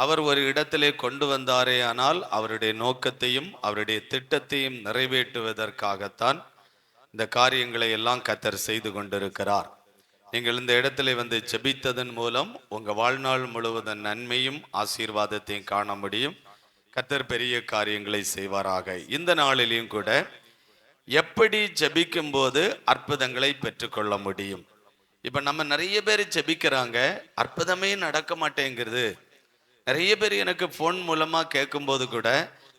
அவர் ஒரு இடத்திலே கொண்டு வந்தாரே, ஆனால் அவருடைய நோக்கத்தையும் அவருடைய திட்டத்தையும் நிறைவேற்றுவதற்காகத்தான் இந்த காரியங்களை எல்லாம் கர்த்தர் செய்து கொண்டிருக்கிறார். நீங்கள் இந்த இடத்துல வந்து ஜெபித்ததன் மூலம் உங்க வாழ்நாள் முழுவதும் நன்மையும் ஆசீர்வாதத்தையும் காண முடியும். கர்த்தர் பெரிய காரியங்களை செய்வாராக. இந்த நாளிலையும் கூட எப்படி ஜெபிக்கும் போது அற்புதங்களை பெற்றுக்கொள்ள முடியும்? இப்ப நம்ம நிறைய பேர் ஜெபிக்கிறாங்க, அற்புதமே நடக்க மாட்டேங்கிறது. நிறைய பேர் எனக்கு போன் மூலமா கேட்கும் போது கூட,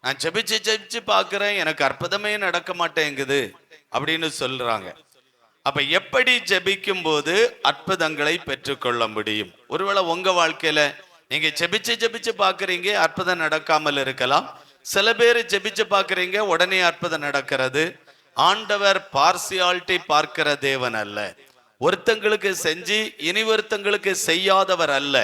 நான் ஜெபிச்சு பார்க்கிறேன், எனக்கு அற்புதமே நடக்க மாட்டேங்குது அப்படின்னு சொல்றாங்க. அப்ப எப்படி ஜெபிக்கும் போது அற்புதங்களை பெற்றுக்கொள்ள முடியும்? ஒருவேளை உங்க வாழ்க்கையில நீங்க ஜெபிச்சு பாக்குறீங்க, அற்புதம் நடக்காமல் இருக்கலாம். சில பேர் ஜெபிச்சு பாக்குறீங்க, உடனே அற்புதம் நடக்கிறது. ஆண்டவர் பார்சியாலிட்டி பார்க்கிற தேவன் அல்ல. ஒருத்தங்களுக்கு செஞ்சு இனி ஒருத்தங்களுக்கு செய்யாதவர் அல்ல.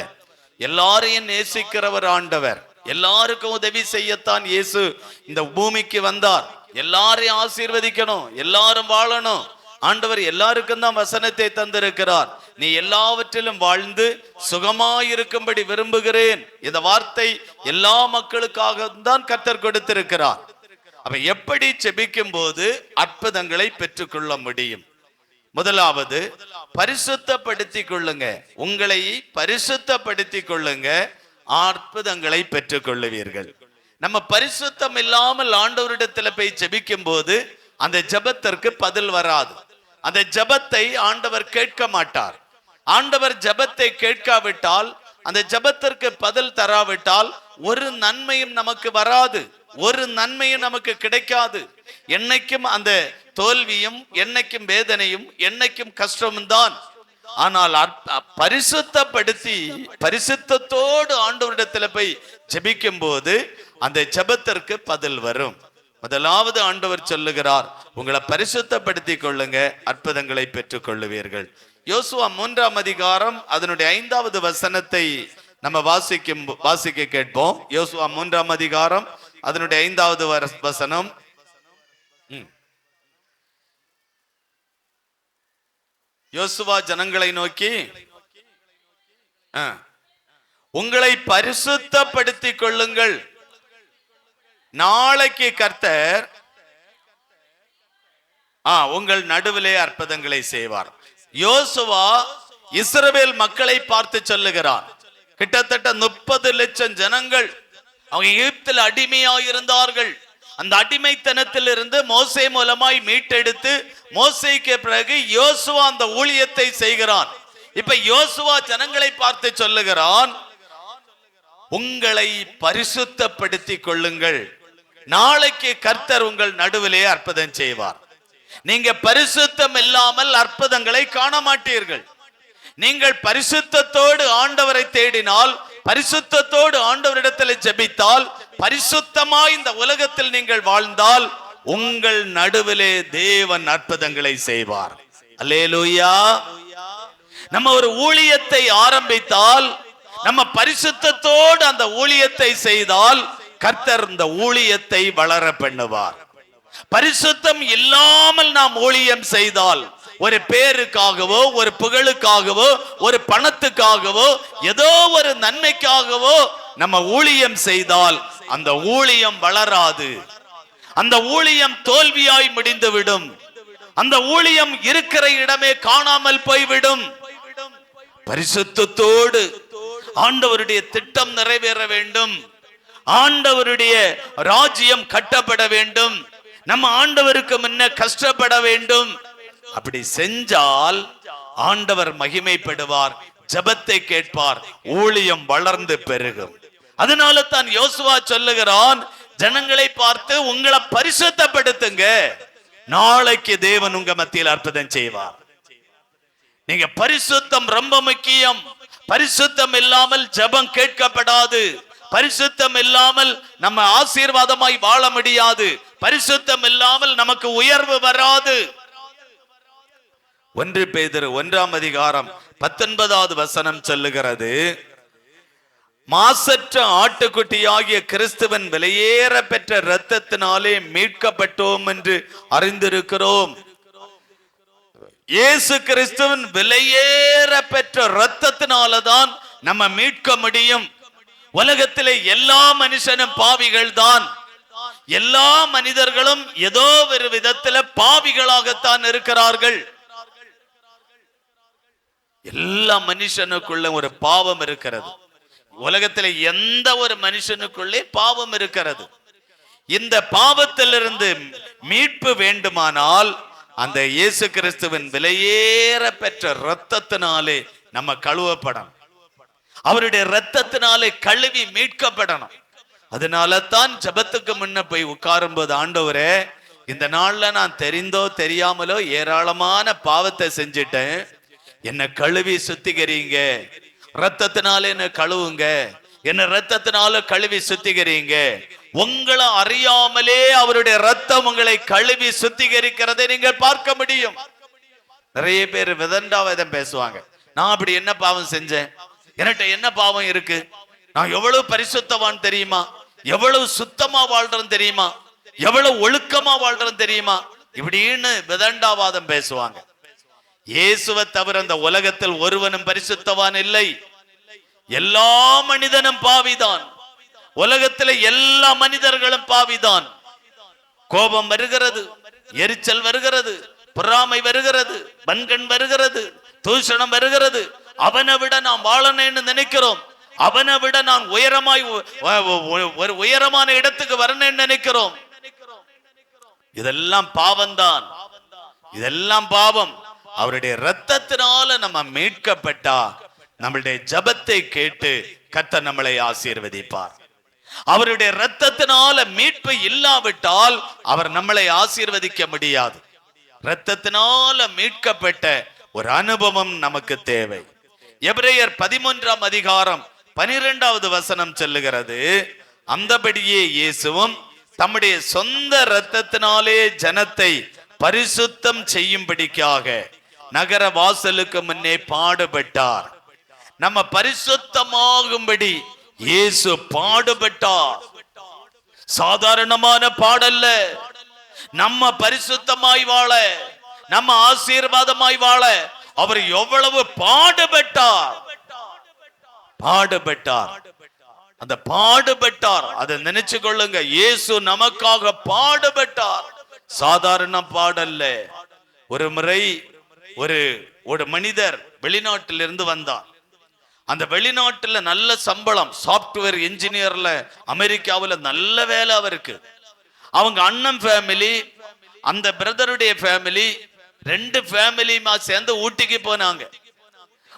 எல்லாரையும் நேசிக்கிறவர் ஆண்டவர். எல்லாருக்கும் உதவி செய்யத்தான் இயேசு இந்த பூமிக்கு வந்தார். எல்லாரையும் ஆசீர்வதிக்கணும், எல்லாரும் வாழணும். ஆண்டவர் எல்லாருக்கும் தான் வசனத்தை தந்திருக்கிறார். நீ எல்லாவற்றிலும் வாழ்ந்து சுகமாயிருக்கும்படி விரும்புகிறேன். இந்த வார்த்தை எல்லா மக்களுக்காக தான் கர்த்தர் கொடுத்திருக்கிறார். அப்ப எப்படி ஜெபிக்கும் போது அற்புதங்களை பெற்றுக்கொள்ள முடியும்? முதலாவது, பரிசுத்தப்படுத்திக் கொள்ளுங்க. உங்களை பரிசுத்தப்படுத்திக் கொள்ளுங்க, அற்புதங்களை பெற்றுக் கொள்ளுவீர்கள். நம்ம பரிசுத்தம் இல்லாமல் ஆண்டவரிடத்துல போய் ஜெபிக்கும் போது அந்த ஜெபத்திற்கு பதில் வராது. அந்த ஜெபத்தை ஆண்டவர் கேட்க மாட்டார். ஆண்டவர் ஜெபத்தை கேட்காவிட்டால், அந்த ஜெபத்திற்கு பதில் தராவிட்டால் ஒரு நன்மையும் நமக்கு வராது, ஒரு நன்மையும் நமக்கு கிடைக்காது. என்னைக்கும் அந்த தோல்வியும், என்னைக்கும் வேதனையும், என்னைக்கும் கஷ்டமும் தான். ஆனால் பரிசுத்தப்படுத்தி பரிசுத்தத்தோடு ஆண்டவரிடத்துல போய் ஜெபிக்கும் போது அந்த ஜெபத்திற்கு பதில் வரும். முதலாவது ஆண்டவர் சொல்லுகிறார், உங்களை பரிசுத்தப்படுத்திக் கொள்ளுங்க, அற்புதங்களை பெற்றுக் கொள்ளுவீர்கள். யோசுவா 3ஆம் அதிகாரம் அதனுடைய 5வது வசனத்தை நம்ம வாசிக்க கேட்போம். யோசுவா 3ஆம் அதிகாரம் அதனுடைய 5வது வசனம். யோசுவா ஜனங்களை நோக்கி, உங்களை பரிசுத்தப்படுத்திக் கொள்ளுங்கள், நாளைக்கு கர்த்தர் உங்கள் நடுவிலே அற்புதங்களை செய்வார். யோசுவா இஸ்ரவேல் மக்களை பார்த்து சொல்லுகிறார். கிட்டத்தட்ட 30 லட்சம் ஜனங்கள் அவங்க எகிப்தில் அடிமையாயிருந்தார்கள். அந்த அடிமைத்தனத்தில் இருந்து மோசே மூலமாய் மீட்டெடுத்து, மோசேக்கு பிறகு யோசுவா அந்த ஊழியத்தை செய்கிறான். இப்ப யோசுவா ஜனங்களை பார்த்து சொல்லுகிறான், உங்களை பரிசுத்தப்படுத்திக் கொள்ளுங்கள், நாளைக்கு கர்த்தர் உங்கள் நடுவிலே அற்புதம் செய்வார். நீங்க பரிசுத்தம் இல்லாமல் அற்புதங்களை காண மாட்டீர்கள். நீங்கள் பரிசுத்தத்தோடு ஆண்டவரை தேடினால், பரிசுத்தத்தோடு ஆண்டவரிடத்தில் ஜெபித்தால், பரிசுத்தமாய் இந்த உலகத்தில் நீங்கள் வாழ்ந்தால், உங்கள் நடுவிலே தேவன் அற்புதங்களை செய்வார். அல்லேலூயா. நம்ம ஒரு ஊழியத்தை ஆரம்பித்தால், நம்ம பரிசுத்தத்தோடு அந்த ஊழியத்தை செய்தால், கர்த்தர் இந்த ஊழியத்தை வளர பண்ணுவார். பரிசுத்தம் இல்லாமல் நாம் ஊழியம் செய்தால், ஒரு பேருக்காகவோ, ஒரு புகழுக்காகவோ, ஒரு பணத்துக்காகவோ, ஏதோ ஒரு நன்மைக்காகவோ நம்ம ஊழியம் செய்தால் அந்த ஊழியம் வளராது. அந்த ஊழியம் தோல்வியாய் முடிந்துவிடும். அந்த ஊழியம் இருக்கிற இடமே காணாமல் போய்விடும். பரிசுத்தத்தோடு ஆண்டவருடைய திட்டம் நிறைவேற வேண்டும். ஆண்டவருடைய ராஜ்யம் கட்டப்பட வேண்டும். நம்ம ஆண்டவருக்கு முன்ன கஷ்டப்பட வேண்டும். அப்படி செஞ்சால் ஆண்டவர் மகிமைப்படுவார், ஜெபத்தை கேட்பார், ஊழியம் வளர்ந்து பெருகும். அதனால தான் யோசுவா சொல்லுகிறான், ஜனங்களை பார்த்து உங்களை பரிசுத்தப்படுத்துங்க, நாளைக்கு தேவன் உங்க மத்தியில் அற்புதம் செய்வார். நீங்க பரிசுத்தம் ரொம்ப முக்கியம். பரிசுத்தம் இல்லாமல் ஜெபம் கேட்கப்படாது. பரிசுத்தம் இல்லாமல் நம்ம ஆசீர்வாதமாய் வாழ முடியாது. பரிசுத்தம் இல்லாமல் நமக்கு உயர்வு வராது. 1 பேதுரு 1ஆம் அதிகாரம் 19வது வசனம் சொல்லுகிறது, மாசற்ற ஆட்டுக்குட்டியாகிய கிறிஸ்துவின் விலையேற பெற்ற இரத்தத்தினாலே மீட்கப்பட்டோம் என்று அறிந்திருக்கிறோம். இயேசு கிறிஸ்துவின் விலையேற பெற்ற இரத்தத்தினாலதான் நம்ம மீட்க முடியும். உலகத்திலே எல்லா மனுஷனும் பாவிகள் தான். எல்லா மனிதர்களும் ஏதோ ஒரு விதத்தில் பாவிகளாகத்தான் இருக்கிறார்கள். எல்லா மனுஷனுக்குள்ள ஒரு பாவம் இருக்கிறது. உலகத்தில் எந்த ஒரு மனுஷனுக்குள்ளே பாவம் இருக்கிறது. இந்த பாவத்திலிருந்து மீட்பு வேண்டுமானால் அந்த இயேசு கிறிஸ்துவின் விலையேற பெற்ற இரத்தத்தினாலே நம்ம கழுவப்படணும். அவருடைய இரத்தத்தினாலே கழுவி மீட்கப்படணும். அதனால தான் ஜெபத்துக்கு முன்ன போய் உட்காரும் போது, ஆண்டவரே, இந்த நாள்ல நான் தெரிந்தோ தெரியாமலோ ஏராளமான பாவத்தை செஞ்சிட்டேன், என்னை கழுவி சுத்திகரிங்க, இரத்தத்தினால என்ன கழுவுங்க, என்ன இரத்தத்தினால கழுவி சுத்திகரிங்க. உங்களை அறியாமலே அவருடைய இரத்தம் உங்களை கழுவி சுத்திகரிக்கிறதை நீங்கள் பார்க்க முடியும். நிறைய பேர் விதண்டாவதம் பேசுவாங்க. நான் அப்படி என்ன பாவம் செஞ்சேன், என்கிட்ட என்ன பாவம் இருக்கு, நான் எவ்வளவு பரிசுத்தவான் தெரியுமா, எவ்வளவு சுத்தமா வாழ்றேன் தெரியுமா, எவ்வளவு ஒழுக்கமா வாழ்றேன் தெரியுமா, இப்படின்னு விதண்டாவாதம் பேசுவாங்க. இயேசுவை தவிர இந்த உலகத்தில் ஒருவனும் பரிசுத்தவான் இல்லை. எல்லா மனிதனும் பாவிதான். உலகத்தில் எல்லா மனிதர்களும் பாவிதான். கோபம் வருகிறது, எரிச்சல் வருகிறது, பொறாமை வருகிறது, வன்கண் வருகிறது, தூஷணம் வருகிறது. அவனை விட நாம் வாழணும்னு நினைக்கிறோம், அவனை விட நான் ஒரு உயரமான இடத்துக்கு வரணும்னு நினைக்கிறோம். இதெல்லாம் பாவம்தான், இதெல்லாம் பாவம். அவருடைய இரத்தத்தினால நம்ம மீட்கப்பட்டா நம்மளுடைய ஜெபத்தை கேட்டு கர்த்தர் நம்மளை ஆசீர்வதிப்பார். அவருடைய இரத்தத்தினால மீட்பு இல்லாவிட்டால் அவர் நம்மளை ஆசீர்வதிக்க முடியாது. இரத்தத்தினால மீட்கப்பட்ட ஒரு அனுபவம் நமக்கு தேவை. எபிரேயர் 13ஆம் அதிகாரம் 12வது வசனம் சொல்லுகிறது, அந்தபடியே இயேசுவும் தம்முடைய சொந்த இரத்தத்தினாலே ஜனத்தை பரிசுத்தம் செய்யும்படிக்காக நகர வாசலுக்கு முன்னே பாடுபட்டார். நம்ம பரிசுத்தமாகும்படி இயேசு பாடுபட்டார். சாதாரணமான பாடல்ல. நம்ம பரிசுத்தமாய் வாழ, நம்ம ஆசீர்வாதமாய் வாழ அவர் எவ்வளவு பாடுபட்டார். பாடுபட்டார், அந்த பாடுபட்டார், அதை நினைச்சு கொள்ளுங்க. இயேசு நமக்காக பாடுபட்டார். சாதாரண பாடல்ல. ஒரு முறை ஒரு மனிதர் வெளிநாட்டிலிருந்து வந்தார். அந்த வெளிநாட்டுல நல்ல சம்பளம், சாப்ட்வேர் இன்ஜினியர்ல அமெரிக்காவில் நல்ல வேலை அவருக்கு. அவங்க அண்ணன் ஃபேமிலி, அந்த பிரதருடைய ஃபேமிலி, 2 ஃபேமிலியுமா சேர்ந்து ஊட்டிக்கு போனாங்க.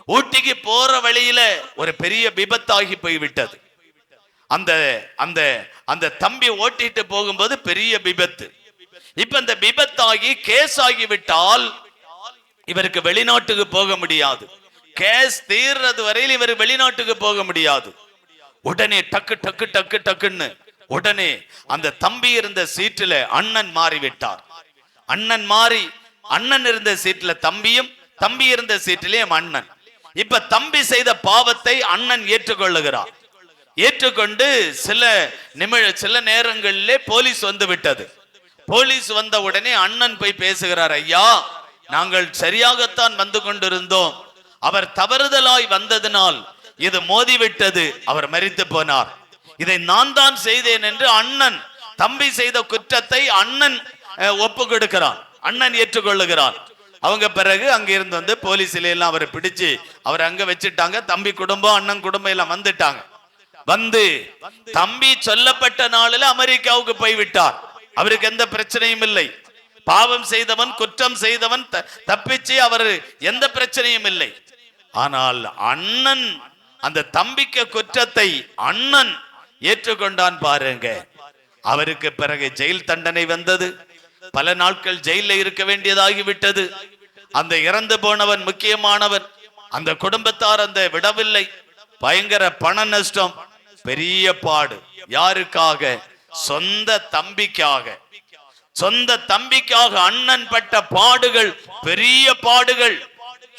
ஊட்டிக்கு போற வழியில ஒரு பெரிய விபத்தாகி போய்விட்டது. அந்த அந்த அந்த தம்பி ஓட்டிட்டு போகும்போது பெரிய விபத்து. இப்ப இந்த விபத்தாகி கேஸ் ஆகிவிட்டால் இவருக்கு வெளிநாட்டுக்கு போக முடியாது. கேஸ் தீர்றது வரையில் இவர் வெளிநாட்டுக்கு போக முடியாது. உடனே டக்கு டக்கு டக்கு டக்குன்னு உடனே அந்த தம்பி இருந்த சீட்டுல அண்ணன் மாறிவிட்டார். அண்ணன் மாறி அண்ணன் இருந்த சீட்டுல தம்பியும், தம்பி இருந்த சீட்டிலேயும் அண்ணன். இப்ப தம்பி செய்த பாவத்தை அண்ணன் ஏற்றுக்கொள்ளுகிறார். ஏற்றுக்கொண்டு சில நேரங்களிலே போலீஸ் வந்து விட்டது. போலீஸ் வந்த உடனே அண்ணன் போய் பேசுகிறார், ஐயா, நாங்கள் சரியாகத்தான் வந்து கொண்டிருந்தோம், அவர் தவறுதலாய் வந்ததினால் இது மோதிவிட்டது, அவர் மரித்து போனார், இதை நான் தான் செய்தேன் என்று அண்ணன் தம்பி செய்த குற்றத்தை அண்ணன் ஒப்பு கொடுக்கிறான், அண்ணன் ஏற்றுக்கொள்ளுகிறான். அவங்க பிறகு அங்கிருந்து வந்து போலீஸ்ல எல்லாம் அவரை பிடிச்சு அவர் அங்க வச்சுட்டாங்க. தம்பி குடும்பம், அண்ணன் குடும்பம் எல்லாம் வந்துட்டாங்க. வந்து தம்பி சொல்லப்பட்ட நாளில் அமெரிக்காவுக்கு போய்விட்டார். அவருக்கு எந்த பிரச்சனையும் இல்லை. பாவம் செய்தவன், குற்றம் செய்தவன் தப்பிச்சு அவர் எந்த பிரச்சனையும் இல்லை. ஆனால் அண்ணன் அந்த தம்பிக்கு குற்றத்தை அண்ணன் ஏற்றுக்கொண்டான் பாருங்க. அவருக்கு பிறகு ஜெயில் தண்டனை வந்தது. பல நாட்கள் ஜெயில இருக்க வேண்டியதாகிவிட்டது. அந்த இறந்து போனவன் முக்கியமானவன், அந்த குடும்பத்தார் அந்த விடவில்லை. பயங்கர பண நஷ்டம், பெரிய பாடு. யாருக்காக? சொந்த தம்பிக்காக. சொந்த தம்பிக்காக அண்ணன் பட்ட பாடுகள் பெரிய பாடுகள்.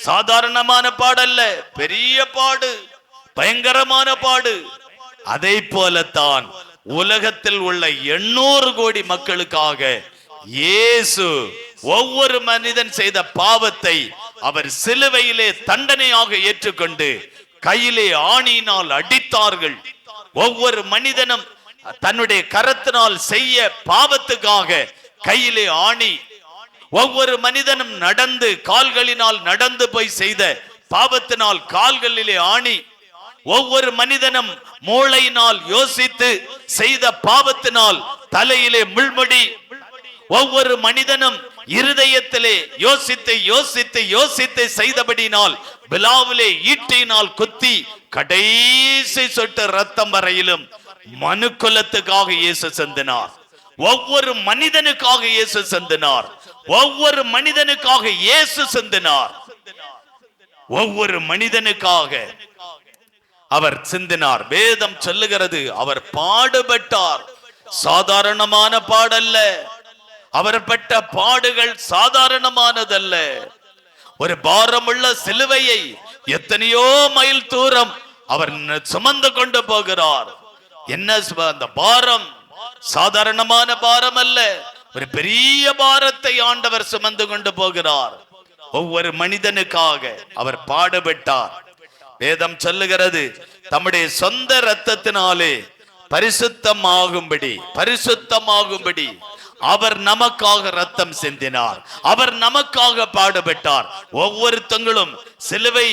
சாதாரணமான பாடல்ல, பெரிய பாடு, பயங்கரமான பாடு. அதை போலத்தான் உலகத்தில் உள்ள 800 கோடி மக்களுக்காக இயேசு ஒவ்வொரு மனிதன் செய்த பாவத்தை அவர் சிலுவையிலே தண்டனையாக ஏற்றுக்கொண்டு கையிலே ஆணியினால் அடித்தார்கள். ஒவ்வொரு மனிதனும் தன்னுடைய கரத்தினால் செய்ய பாவத்துக்காக கையிலே ஆணி, ஒவ்வொரு மனிதனும் நடந்து கால்களினால் நடந்து போய் செய்த பாவத்தினால் கால்களிலே ஆணி, ஒவ்வொரு மனிதனும் மூளையினால் யோசித்து செய்த பாவத்தினால் தலையிலே முள்முடி, ஒவ்வொரு மனிதனும் இருதயத்திலே யோசித்து யோசித்து யோசித்து செய்தபடினால் விழாவிலே ஈட்டினால் குத்தி கடைசி சொட்டு ரத்தம் வரையிலும் மனுக்குலத்துக்காக இயேசு சிந்தினார். ஒவ்வொரு மனிதனுக்காக இயேசு சிந்தினார். ஒவ்வொரு மனிதனுக்காக இயேசு சிந்தினார். ஒவ்வொரு மனிதனுக்காக அவர் சிந்தினார். வேதம் சொல்லுகிறது அவர் பாடுபட்டார். சாதாரணமான பாடல்ல. அவர் பட்ட பாடுகள் சாதாரணமானதல்ல. ஒரு பாரமுள்ள சிலுவையை எத்தனையோ மைல் தூரம் அவர் சுமந்து கொண்டு போகிறார். என்ன அந்த பாரம் சாதாரணமான பாரம் அல்ல. ஒரு பெரிய பாரத்தை ஆண்டவர் சுமந்து கொண்டு போகிறார். ஒவ்வொரு மனிதனுக்காக அவர் பாடுபட்டார். வேதம் சொல்லுகிறது தம்முடைய சொந்த இரத்தத்தினாலே பரிசுத்தமாகும்படி அவர் நமக்காக ரத்தம் சிந்தினார். அவர் நமக்காக பாடுபட்டார். ஒவ்வொருத்தங்களும் சிலுவை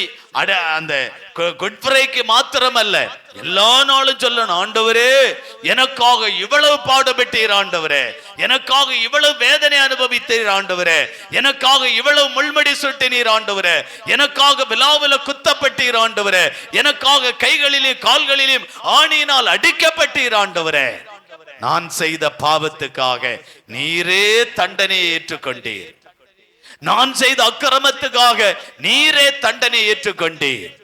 அந்த குட் ஃப்ரைடேக்கு மாத்திரமல்ல, எல்லா நாளும் சொல்லணும், ஆண்டவரே எனக்காக இவ்வளவு பாடுபட்டீர், ஆண்டவரே எனக்காக இவ்வளவு வேதனை அனுபவித்தீர், ஆண்டவரே எனக்காக இவ்வளவு முள்மடி சுட்டினீர், ஆண்டவரே எனக்காக விலாவில குத்தப்பட்டீர், ஆண்டவரே எனக்காக கைகளிலும் கால்களிலும் ஆணியினால் அடிக்கப்பட்டீர், ஆண்டவரே நான் செய்த பாவத்துக்காக நீரே தண்டனை ஏற்றுக்கொண்டீர். நான் செய்த அக்கிரமத்துக்காக நீரே தண்டனை ஏற்றுக்கொண்டீர்.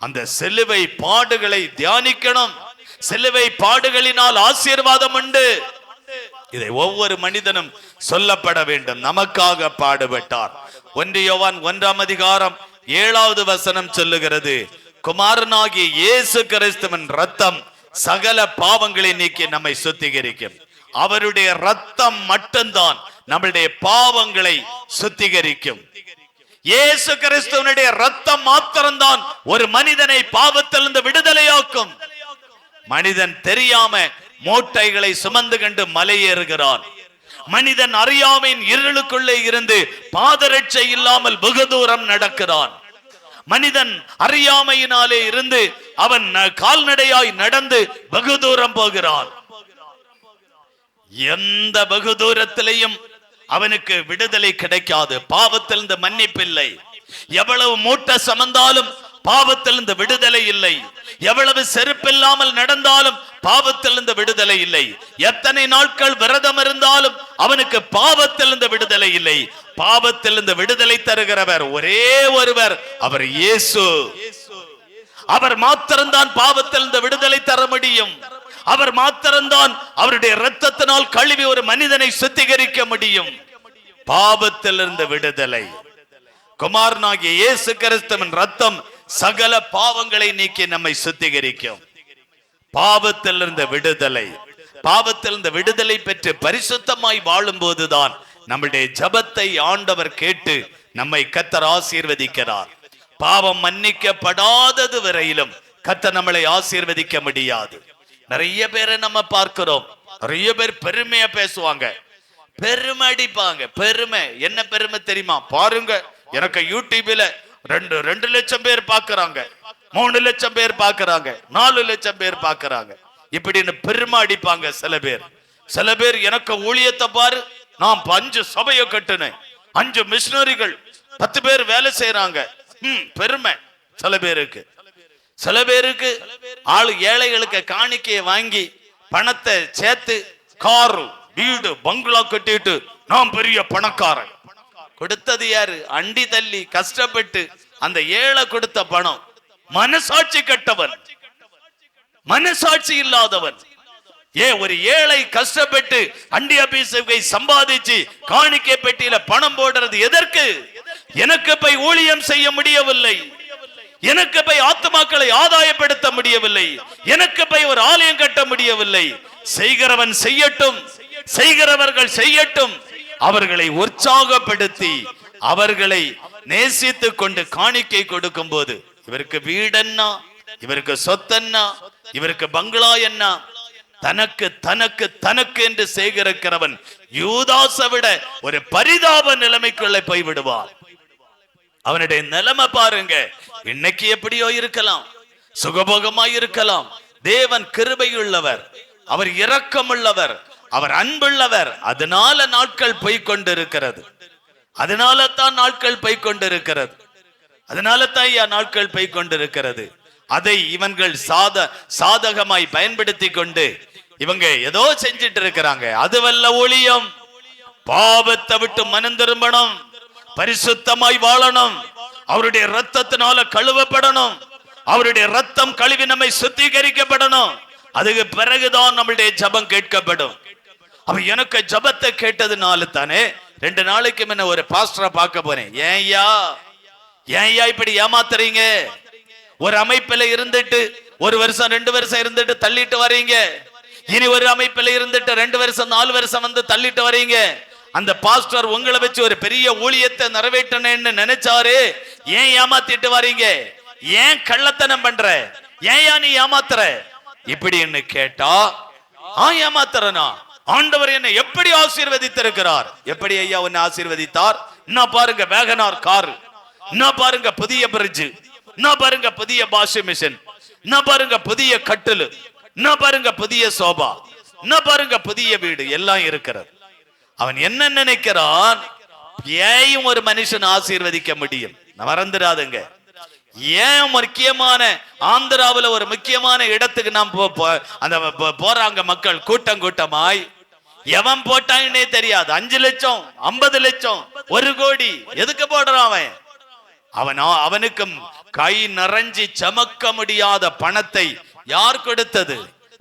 அந்த சிலுவை பாடுகளை தியானிக்கணும். சிலுவை பாடுகளினால் ஆசீர்வாதம் உண்டு. இதை ஒவ்வொரு மனிதனும் சொல்லப்பட வேண்டும். நமக்காக பாடுபட்டார். 1 யோவான் 1ஆம் அதிகாரம் 7வது வசனம் சொல்லுகிறது, குமாரனாகிய இயேசு கிறிஸ்துவின் ரத்தம் சகல பாவங்களை நீக்கி நம்மை சுத்திகரிக்கும். அவருடைய ரத்தம் மட்டும்தான் நம்முடைய பாவங்களை சுத்திகரிக்கும். இயேசு கிறிஸ்துவினுடைய ரத்தம் மாத்திரம்தான் ஒரு மனிதனை பாவத்திலிருந்து விடுதலையாக்கும். மனிதன் தெரியாம மூட்டைகளை சுமந்து கொண்டு மலையேறுகிறான். மனிதன் அறியாமையின் இருளுக்குள்ளே இருந்து பாதரட்சை இல்லாமல் வெகு தூரம் நடக்கிறான். மனிதன் அறியாமையினாலே இருந்து அவன் கால்நடையாய் நடந்து வெகு தூரம் போகிறான். எந்த வெகு தூரத்திலையும் அவனுக்கு விடுதலை கிடைக்காது. பாவத்திலிருந்து மன்னிப்பில்லை. எவ்வளவு மூட்டை சுமந்தாலும் பாவத்திலிருந்து விடுதலை இல்லை. எவ்வளவு செருப்பில்லாமல் நடந்தாலும் பாவத்திலிருந்து விடுதலை இல்லை. எத்தனை நாட்கள் விரதம் இருந்தாலும் அவனுக்கு பாவத்திலிருந்து விடுதலை இல்லை. பாவத்திலிருந்து விடுதலை தருகிறவர் ஒரே ஒருவர், அவர் இயேசு. அவர் மாத்திரம்தான் பாவத்திலிருந்து விடுதலை தர முடியும். அவர் மாத்திரம்தான் அவருடைய இரத்தத்தினால் கழுவி ஒரு மனிதனை சுத்திகரிக்க முடியும். பாவத்திலிருந்து விடுதலை. குமாரனாகிய இயேசு கிறிஸ்துவின் ரத்தம் சகல பாவங்களை நீக்கி நம்மை சுத்திகரிக்கும். பாவத்திலிருந்து விடுதலை. பாவத்திலிருந்து விடுதலை பெற்று பரிசுத்தமாய் வாழும் போதுதான் நம்முடைய ஜபத்தை ஆண்டவர் கேட்டு நம்மை கர்த்தர் ஆசீர்வதிக்கிறார். பாவம் மன்னிக்கப்படாதது வரையிலும் கர்த்தர் நம்மளை ஆசீர்வதிக்க முடியாது. நிறைய பேரை நம்ம பார்க்கிறோம். நிறைய பேர் பெருமையா பேசுவாங்க, பெருமை அடிப்பாங்க. பெருமை என்ன பெருமை தெரியுமா? பாருங்க, எனக்கு யூடியூப்ல 2 லட்சம் பேர் பாக்குறாங்க, 3 லட்சம் பேர் பாக்குறாங்க, 4 லட்சம் பேர் பாக்குறாங்க, இப்படின்னு பெருமை அடிப்பாங்க. சில பேர் எனக்கு ஊழியத்தை பாரு, நான் 5 சபையை கட்டுனேன், 5 மிஷனரிகள், 10 பேர் வேலை செய்யறாங்க. பெருமை சில பேருக்கு ஆளு ஏழைகளுக்கு காணிக்கையை வாங்கி பணத்தை சேர்த்து காரு வீடு பங்களா கட்டிட்டு நான் பெரிய பணக்காரன். கொடுத்தது யாரு? அண்டி தள்ளி கஷ்டப்பட்டு அந்த ஏழை கொடுத்த பணம். மனசாட்சி கட்டவன், மனசாட்சி இல்லாதவன். ஒரு ஏழை கஷ்டப்பட்டு அண்டி அபிஷேகை சம்பாதிச்சு காணிக்கை பெட்டியில பணம் போடுறது எதற்கு? எனக்கு போய் ஊழியம் செய்ய முடியவில்லை, எனக்கு போய் ஆத்மாக்களை ஆதாயப்படுத்த முடியவில்லை, எனக்கு போய் ஒரு ஆலயம் கட்ட முடியவில்லை. செய்கிறவன் செய்யட்டும், செய்கிறவர்கள் செய்யட்டும். அவர்களை உற்சாகப்படுத்தி அவர்களை நேசித்து கொண்டு காணிக்கை கொடுக்கும் போது, இவருக்கு வீடென்னா, இவருக்கு சொத்தன்னா, இவருக்கு பங்களா என்ன? தனக்கு தனக்கு தனக்கு என்று சேகரிக்கிறவன் யூதாசை விட ஒரு பரிதாப நிலைமைக்குள்ள போய்விடுவான். அவனுடைய நிலைமை பாருங்க. இன்னைக்கு எப்படியோ இருக்கலாம், சுகபோகமாய் இருக்கலாம். தேவன் கிருபையுள்ளவர், அவர் இரக்கமுள்ளவர், அவர் அன்புள்ளவர். அதனால நாட்கள் போய்கொண்டிருக்கிறது. அதனால தான் நாட்கள் போய்கொண்டிருக்கிறது. அதனால தான் நாட்கள் போய்கொண்டிருக்கிறது. அதை இவங்கள் சாதகமாய் பயன்படுத்தி கொண்டு இவங்க ஏதோ செஞ்சிட்டு இருக்கிறாங்க. அதுவல்ல ஊழியம். பாவத்தை விட்டு மனம் திரும்பணும், பரிசுத்தமாய் வாழணும், அவருடைய ரத்தத்தினால கழுவப்படணும், அவருடைய ரத்தம் கழுவி நம்மை சுத்திகரிக்கப்படணும். அதுக்கு பிறகுதான் நம்மளுடைய ஜபம் கேட்கப்படும். அவ எனக்கு ஜபத்தை கேட்டதுனால தானே 2 நாளைக்கு முன்ன ஒரு பாஸ்டரை பார்க்க போறேன். ஏன்யா இப்படி ஏமாத்துறீங்க? ஒரு அமைப்பில இருந்துட்டு 1 வருஷம் 2 வருஷம் இருந்துட்டு தள்ளிட்டு வரீங்க. இனி ஒரு அமைப்பில இருந்துட்டு 2 வருஷம் 4 வருஷம் வந்து தள்ளிட்டு வரீங்க. அந்த பாஸ்டர் உங்களை வச்சு ஒரு பெரிய ஊழியத்தை நிறைவேற்றணும்னு நினைச்சாரு. ஏன் ஏமாத்திட்டு வரீங்க? ஏன் கள்ளத்தனம் பண்ற? ஏன்யா நீ ஏமாத்துற? இப்படின்னு கேட்டா ஏமாத்துறனா? ஆண்டவர் என்னை எப்படி ஆசீர்வதித்திருக்கிறார். எப்படி ஐயா உன்னை ஆசீர்வதித்தார்? நான் பாருங்க வேகனார் கார், நான் பாருங்க புதிய பிரிட்ஜ், நான் பாருங்க புதிய வாஷிங் மிஷின், நான் பாருங்க புதிய கட்டில், நான் பாருங்க புதிய சோபா, நான் பாருங்க புதிய வீடு எல்லாம் இருக்கிறது. அவன் என்ன நினைக்கிறான்? ஏன் ஒரு மனுஷன் ஆசீர்வதிக்க முடியும்? மறந்துடாதுங்க. ஏன் முக்கியமான ஆந்திராவில் ஒரு முக்கியமான இடத்துக்கு நாம் போறாங்க மக்கள் கூட்டம் கூட்டமாய். எவன் போட்டான்னே தெரியாது. 5 லட்சம் 50 லட்சம் 1 கோடி எதுக்கு போடுறான் அவன்? அவனுக்கும் கை நிறைஞ்சி சமக்க முடியாத பணத்தை யார் கொடுத்தது?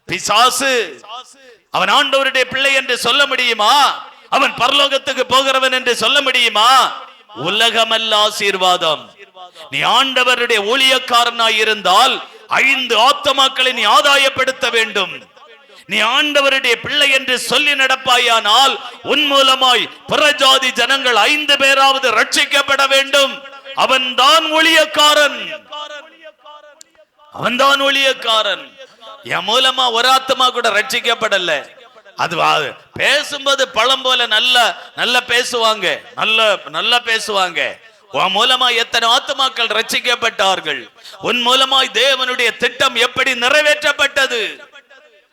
பிசாசு. அவன் ஆண்டவருடைய பிள்ளை என்று சொல்ல முடியுமா? அவன் பரலோகத்துக்கு போகிறவன் என்று சொல்ல முடியுமா? உலகமல்ல ஆசீர்வாதம். நீ ஆண்டவருடைய ஊழியக்காரனாய் இருந்தால் 5 ஆத்துமாக்களை நீ ஆதாயப்படுத்த வேண்டும். நீ ஆண்டவருடைய பிள்ளை என்று சொல்லி நடப்பாயானால் உன் மூலமாய் புறஜாதி ஜனங்கள் 5 பேராவது ரட்சிக்கப்பட வேண்டும். அவன்தான் ஊழியக்காரன், அவன்தான் ஊழியக்காரன். என் மூலமா ஒரு ஆத்மா கூட ரட்சிக்கப்படல. அது பேசும்போது பழம் போல நல்ல பேசுவாங்க, நல்ல பேசுவாங்க. உன் மூலமா எத்தனை ஆத்துமாக்கள் ரட்சிக்கப்பட்டார்கள்? உன் மூலமாய் தேவனுடைய திட்டம் எப்படி நிறைவேற்றப்பட்டது?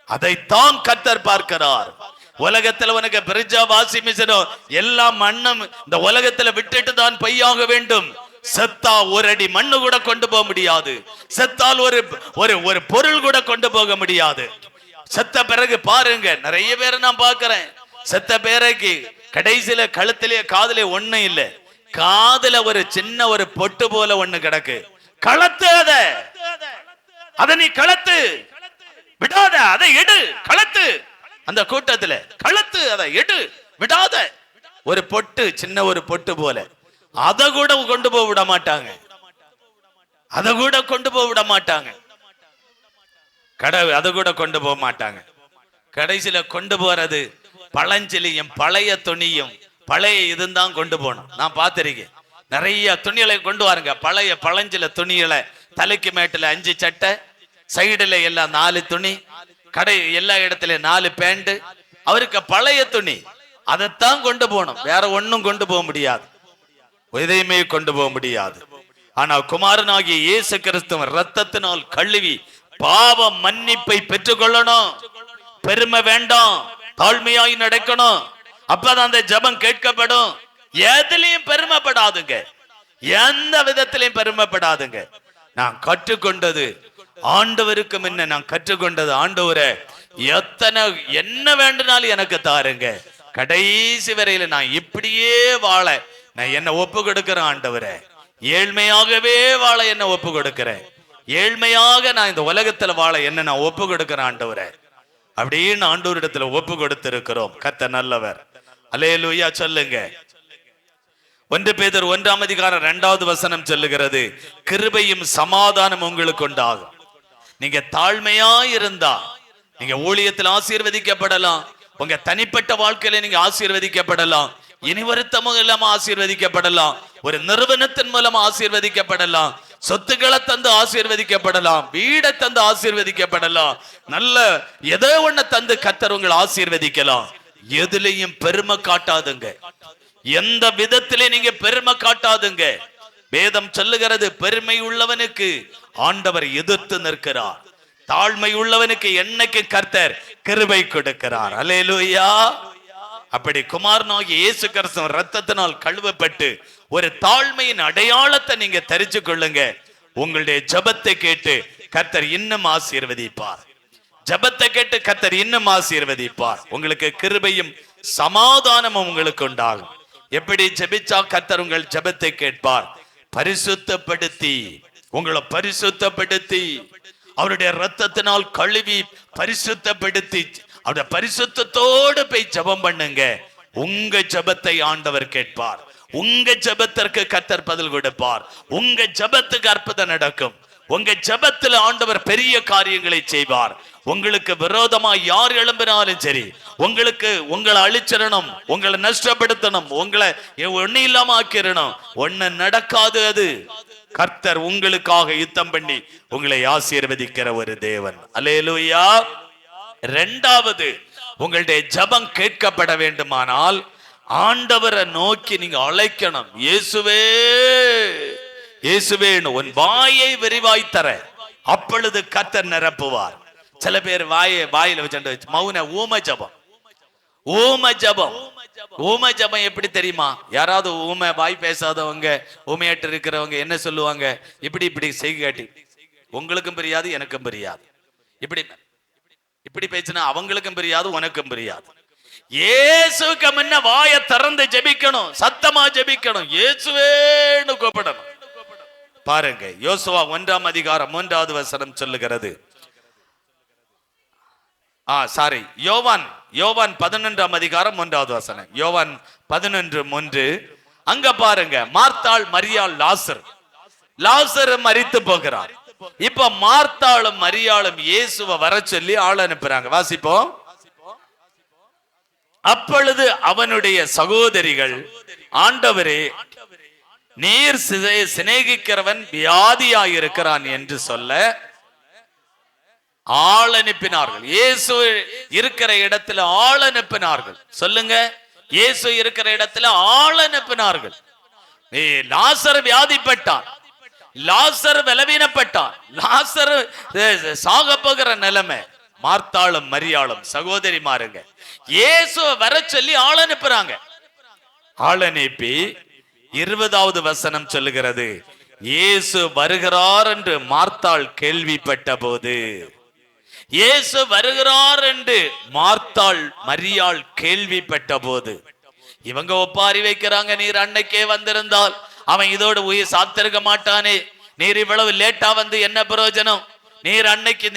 அதைத்தான் கர்த்தர் பார்க்கிறார். உலகத்துல உனக்கு பிரிட்ஜா வாஷிங் மிஷினோ எல்லாம் மண்ணும் இந்த உலகத்துல விட்டுட்டு தான் பொய்யாக வேண்டும். செத்தா ஒரு அடி மண்ணு கூட கொண்டு போக முடியாது. செத்தால் ஒரு பொருள் கூட கொண்டு போக முடியாது. செத்த பிறகு பாருங்க, நிறைய பேரை நான் பார்க்கிறேன். செத்த பிறகு கடைசியில கழுத்திலே காதுல ஒண்ணும் இல்லை, காதுல ஒரு சின்ன ஒரு பொட்டு போல ஒண்ணு கிடக்கு. களத்து அதை நீ களத்து விடாத, அதை எடு. களத்து அந்த கூட்டத்துல களத்து, அதை எடு, விடாத. ஒரு பொட்டு, சின்ன ஒரு பொட்டு போல, அதை கூட கொண்டு போக விட மாட்டாங்க. அதை கூட கொண்டு போக விட மாட்டாங்க. அதை கூட கொண்டு போக மாட்டாங்க. கடைசியில கொண்டு போறது பழஞ்சிலியும் பழைய துணியும் பழைய இதுதான் கொண்டு போகணும். நான் பார்த்திருக்கேன். நிறைய துணிகளை கொண்டு வாருங்க. பழைய பழஞ்சில துணிகளை, தலைக்கு மேட்டுல 5 சட்டை, சைடுல எல்லாம் 4 துணி, கடை எல்லா இடத்துலயும் 4 பேண்ட். அவருக்கு பழைய துணி, அதைத்தான் கொண்டு போகணும். வேற ஒன்னும் கொண்டு போக முடியாது, எதையுமே கொண்டு போக முடியாது. ஆனா குமாரனாகிய இயேசு கிறிஸ்துவின் ரத்தத்தினால் கழுவி பாவ மன்னிப்பை பெற்றுக்கொள்ளணும். பெருமை வேண்டாம், தாழ்மையாய் நடக்கணும். அப்பதான் அந்த ஜெபம் கேட்கப்படும். எதுலயும் பெருமைப்படாதுங்க, எந்த விதத்திலையும் பெருமைப்படாதுங்க. நான் கற்றுக்கொண்டது ஆண்டவருக்கு முன்ன நான் கற்றுக்கொண்டது, ஆண்டவரே என்ன வேண்டுனாலும் எனக்கு தாருங்க, கடைசி வரையில நான் இப்படியே வாழ நான் என்ன ஒப்பு கொடுக்கிறேன். ஆண்டவரே ஏழ்மையாகவே வாழ என்ன ஒப்பு கொடுக்கிறேன். ஏழ்மையாக நான் இந்த உலகத்துல வாழ என்ன நான் ஒப்பு கொடுக்கிறேன் ஆண்டவரே அப்படின்னு ஆண்டவரிடத்துல ஒப்பு கொடுத்திருக்கிறோம். கர்த்தர் நல்லவர். அல்லேலூயா சொல்லுங்க. 1 பேதுரு 1ஆம் அதிகாரம் 2வது வசனம் சொல்லுகிறது, கிருபையும் சமாதானம் உங்களுக்கு உண்டாகும். நீங்க தாழ்மையா இருந்தா நீங்க ஊழியத்தில் ஆசீர்வதிக்கப்படலாம். உங்க தனிப்பட்ட வாழ்க்கையில நீங்க ஆசீர்வதிக்கப்படலாம். இனி வருத்தமும் இல்லாம ஆசீர்வதிக்கப்படலாம். ஒரு நிறுவனத்தின் மூலமா ஆசீர்வதிக்கப்படலாம். சொத்துக்களை தந்து ஆசீர்வதிக்கப்படலாம், வீடை தந்து ஆசீர்வதிக்கப்படலாம், நல்ல ஏதோ ஒண்ணு தந்து கர்த்தர் உங்களை ஆசீர்வதிக்கலாம். எதுலையும் பெருமை காட்டாதுங்க. எந்த விதத்திலே நீங்க பெருமை காட்டாதுங்க. வேதம் சொல்லுகிறது, பெருமை உள்ளவனுக்கு ஆண்டவர் எதிர்த்து நிற்கிறார், தாழ்மை உள்ளவனுக்கு என்னைக்கு கர்த்தர் கிருபை கொடுக்கிறார். அல்லேலூயா. அப்படி குமாரனாகிய இயேசு கிறிஸ்து ரத்தத்தினால் கழுவப்பட்டு ஒரு தாழ்மையின் அடையாளத்தை நீங்க தெரிஞ்சு கொள்ளுங்க. உங்களுடைய ஜெபத்தை கேட்டு கர்த்தர் இன்னும் ஆசீர்வதிப்பார். ஜெபத்தை கேட்டு கர்த்தர் இன்னும் ஆசீர்வதிப்பார். உங்களுக்கு கிருபையும் சமாதானமும் உங்களுக்கு உண்டாகும். எப்படி ஜெபிச்சா கர்த்தர் உங்கள் ஜெபத்தை கேட்பார்? பரிசுத்தப்படுத்தி, உங்களை பரிசுத்தப்படுத்தி, அவருடைய ரத்தத்தினால் கழுவி பரிசுத்தப்படுத்தி, அவருடைய பரிசுத்தத்தோடு போய் ஜெபம் பண்ணுங்க. உங்க ஜெபத்தை ஆண்டவர் கேட்பார். உங்க ஜெபத்திற்கு கர்த்தர் பதில் கொடுப்பார். உங்க ஜெபத்துக்கு அற்புதம் நடக்கும். உங்க ஜெபத்தில் ஆண்டவர் பெரிய காரியங்களை செய்வார். உங்களுக்கு விரோதமா யார் எழும்பினாலும் சரி, உங்களை அழிச்சிடணும், உங்களை நஷ்டப்படுத்தணும், உங்களை ஒண்ணு இல்லாம ஆக்கிடணும், ஒண்ணு நடக்காது. அது கர்த்தர் உங்களுக்காக யுத்தம் பண்ணி உங்களை ஆசீர்வதிக்கிற ஒரு தேவன். அல்லேலூயா. இரண்டாவது, உங்களுடைய ஜெபம் கேட்கப்பட வேண்டுமானால் ஆண்டவரை நோக்கி நீங்க அழைக்கணும். இயேசுவே இயேசுவேன்னு உன் வாயை விரிவாய் தர, அப்பொழுது கர்த்தர் நிரப்புவார். சில பேர் வாயில வச்சு மௌன ஊம ஜபம். ஊம ஜபம் எப்படி தெரியுமா? யாராவது ஊமை வாய் பேசாதவங்க, ஊமையாட்டு இருக்கிறவங்க என்ன சொல்லுவாங்க? இப்படி செய்காட்டி உங்களுக்கும் புரியாது, எனக்கும் புரியாது. இப்படி பேசினா அவங்களுக்கும் புரியாது, உனக்கும் புரியாது. இயேசுக்கு முன்ன வாயை திறந்து ஜெபிக்கணும், சத்தமா ஜெபிக்கணும், இயேசுவேன்னு கூப்பிடணும். பாருங்க, யோசுவா 1ஆம் அதிகாரம் 3வது வசனம் சொல்லுகிறது. யோவான் 11ஆம் அதிகாரம் 1வது வசனம். யோவான் 11:3. அங்க பாருங்க, மார்த்தாள், மரியாள், லாசர் மரித்து போகிறார். இப்ப மார்த்தாளும் மரியாளும் இயேசுவை வர சொல்லி ஆள் அனுப்புறாங்க. வாசிப்போம். அப்பொழுது அவனுடைய சகோதரிகள், ஆண்டவரே, நீர் சிநேகிக்கிறவன் வியாதியாயிருக்கிறான் என்று சொல்ல ஆள் அனுப்பினார்கள். இயேசு இருக்கிற இடத்துல ஆள் அனுப்பினார்கள். சொல்லுங்க, இயேசு இருக்கிற இடத்துல ஆள் அனுப்பினார்கள். லாசர் வியாதிப்பட்டான், லாசர் பலவீனப்பட்டான், லாசர் சாக போகிற நிலைமை. மார்த்தாளும் மரியாளும் சகோதரி மாறுங்க, இயேசு வர சொல்லி ஆள் அனுப்புறாங்க. ஆள் அனுப்பி 20வது வசனம் சொல்லுகிறது, இயேசு வருகிறார் என்று மார்த்தாள் கேள்விப்பட்ட போது, இயேசு வருகிறார் என்று மார்த்தாள் மரியாள் கேள்விப்பட்ட போது, இவங்க ஒப்பாரி வைக்கிறாங்க, நீர் அன்னைக்கே வந்திருந்தால் அவன் இதோடு உயிர் சாத்திருக்க மாட்டானே, நீர் இவ்வளவு லேட்டா வந்து என்ன பிரயோஜனம், நீர் அன்னைக்கு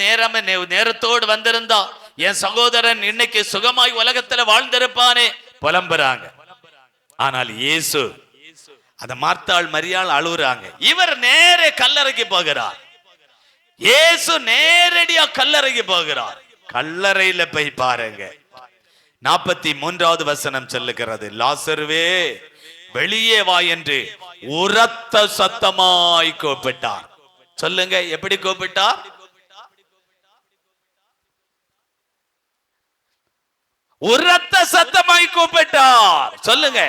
நேரத்தோடு வந்திருந்தா என் சகோதரன் இன்னைக்கு சுகமாய் உலகத்துல வாழ்ந்திருப்பானே, புலம்புறாங்க. ஆனால் இயேசு, அந்த மார்த்தாள் மரியாள் அழுகுறாங்க. இவர் நேர கல்லறைக்கு போகிறார். இயேசு நேரடியா கல்லறைக்கு போகிறார். கல்லறையில போய் பாருங்க, 43வது வசனம் சொல்லுகிறது, லாசருவே வெளியே வா என்று உரத்த சத்தமாய் கூப்பிட்டார். சொல்லுங்க, எப்படி கூப்பிட்டார்? உரத்த சத்தமாய் கூப்பிட்டார். சொல்லுங்க,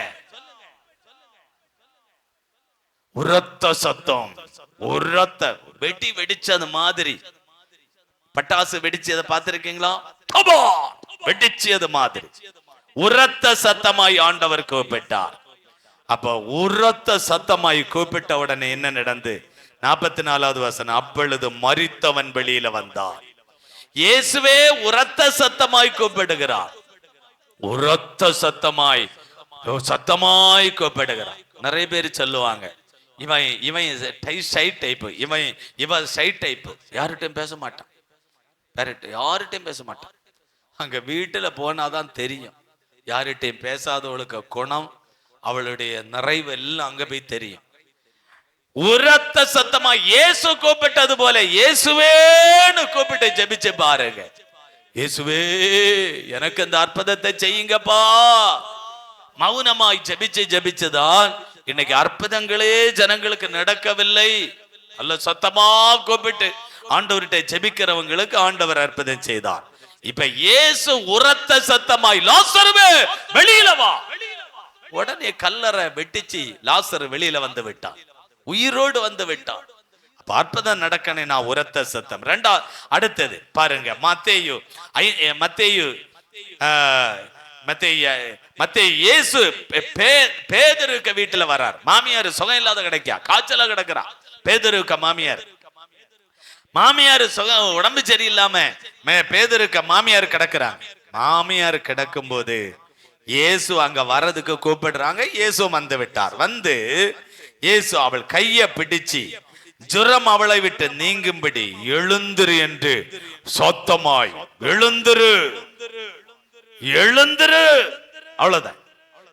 உரத்த சத்தம். உரத்த வெடி வெடிச்சது மாதிரி, பட்டாசு வெடிச்சதை பார்த்திருக்கீங்களா? வெடிச்சது மாதிரி உரத்த சத்தமாய் ஆண்டவர் கூப்பிட்டார். அப்ப உரத்த சத்தமாய் கூப்பிட்ட உடனே என்ன நடந்து? 44வது வசனம், அப்பொழுது மரித்தவன் வெளியில வந்தார். இயேசுவே உரத்த சத்தமாய் கூப்பிடுகிறார். உரத்த சத்தமாய் கூப்பிடுகிறார். நிறைய பேர் சொல்லுவாங்க, இவன் ஷை டைப், இவன் ஷை டைப், யார்கிட்டையும் பேச மாட்டான், யார்கிட்டையும் பேச மாட்டான். அங்க வீட்டுல போனாதான் தெரியும் யார்கிட்டையும் பேசாதவளுக்கு குணம், அவளுடைய நிறைவு எல்லாம் அங்க போய் தெரியும். உரத்த சத்தமா இயேசு கூப்பிட்டது போல இயேசுவேன்னு கூப்பிட்டு ஜெபிச்சு பாருங்க. இயேசுவே எனக்கு இந்த அற்புதத்தை செய்யுங்கப்பா. மௌனமாய் ஜெபிச்சுதான் இன்னைக்கு அற்புதங்களே ஜனங்களுக்கு நடக்கவில்லை. அல்ல சத்தமா கூப்பிட்டு ஆண்டவர்கிட்ட ஜெபிக்கிறவங்களுக்கு ஆண்டவர் அற்புதம் செய்தார். இப்ப இயேசு உரத்த சத்தமாய் லாசருவே வெளியில வா. உடனே கல்லறை வெட்டிச்சு லாசரு வெளியில வந்து விட்டான், உயிரோடு வந்து விட்டான். அப்ப அற்புதம் நடக்கணும் நான் உரத்த சத்தம். அடுத்தது பாருங்க, மத்தேயு இயேசு பேதுருக்க வீட்டுல வர்றார். மாமியார் சுகம் இல்லாத கிடைக்கா, காய்ச்சலா கிடக்குறா. பேதுருக்க மாமியார் சுகம் உடம்பு சரியில்லாம பேதுருக்க மாமியார் கிடக்குறாங்க. மாமியார் கிடக்கும் போது இயேசு அங்க வர்றதுக்கு கூப்பிடுறாங்க. இயேசு வந்து விட்டார். வந்து இயேசு அவள் கைய பிடிச்சு ஜுரம் அவளை விட்டு நீங்கும்படி எழுந்திரு என்று சத்தமாய் எழுந்திரு எழுந்திரு. அவ்வளவுதான்,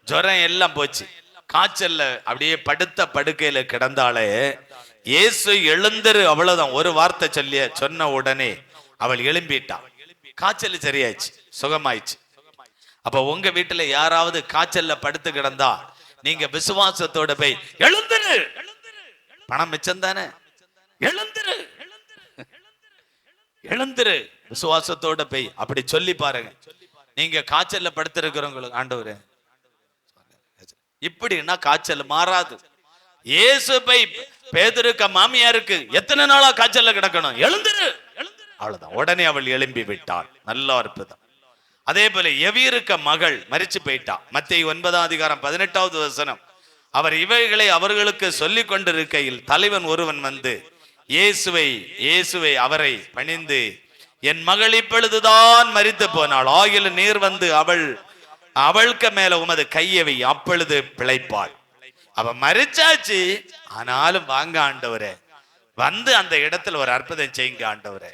ஜுரம் எல்லாம் போச்சு. காய்ச்சல்ல அப்படியே படுத்த படுக்கையில கிடந்தாலே இயேசு எழுந்திரு, அவ்வளவுதான். ஒரு வார்த்தை சொன்ன உடனே அவள் எழும்பிட்டான். காய்ச்சல் சரியாயிடுச்சு, சுகமாயிடுச்சு. அப்ப உங்க வீட்டுல யாராவது காய்ச்சல்ல படுத்து கிடந்தா நீங்க விசுவாசத்தோட போய் எழுந்திரு, பணம் மிச்சம் தானே, எழுந்திரு எழுந்திரு, விசுவாசத்தோட போய் அப்படி சொல்லி பாருங்க. நீங்க காய்ச்சல்ல படுத்திருக்கிறவங்களுக்கு ஆண்டவரே இப்படின்னா காய்ச்சல் மாறாது. இயேசு போய் பேதுருக்க மாமியாருக்கு எத்தனை நாளா காய்ச்சல்ல கிடக்கணும், எழுந்திரு, அவ்வளவுதான். உடனே அவள் எழும்பி விட்டாள். நல்ல அற்புதம். அதே போல எவியிருக்க மகள் மரிச்சு போயிட்டா. மத்தேயு 9:18 அவர் இவைகளை அவர்களுக்கு சொல்லிக் கொண்டிருக்கையில் தலைவன் ஒருவன் வந்து இயேசுவை அவரை பணிந்து, என் மகள் இப்பொழுதுதான் மரித்து போனாள், ஆகிலும் நீர் வந்து அவளுக்கு மேல உமது கையவை, அப்பொழுது பிழைப்பாள். அவ மரிச்சாச்சு, ஆனாலும் வாங்க ஆண்டவரே, வந்து அந்த இடத்துல ஒரு அற்புதம் செய்யுங்க ஆண்டவரே.